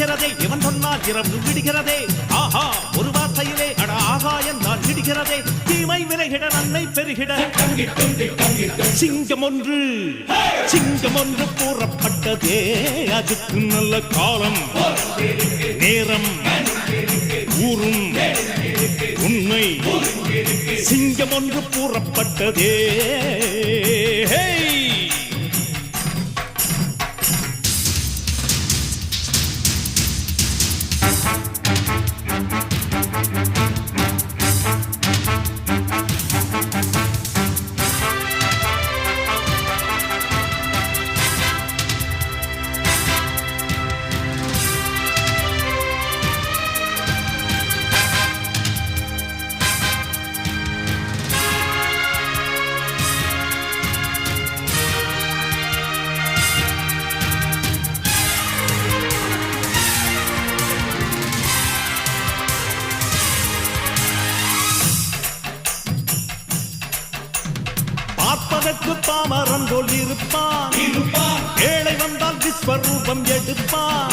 முடிகிறதே இவன் சொன்னால் இரவு விடுகிறதே ஆஹா ஒரு வார்த்தையிலே அட ஆகாயம் தான் விடுகிறதே தீமை விலகிட நன்மை பெருகிட சிங்கம் ஒன்று கூறப்பட்டதே அதுக்கு நல்ல காலம் நேரம் ஊரும் உண்மை சிங்கம் ஒன்று கூறப்பட்டதே பார்ப்பதற்கு பாமரன் போல் இருப்பான் ஏழை வந்தால் விஸ்வரூபம் எடுப்பான்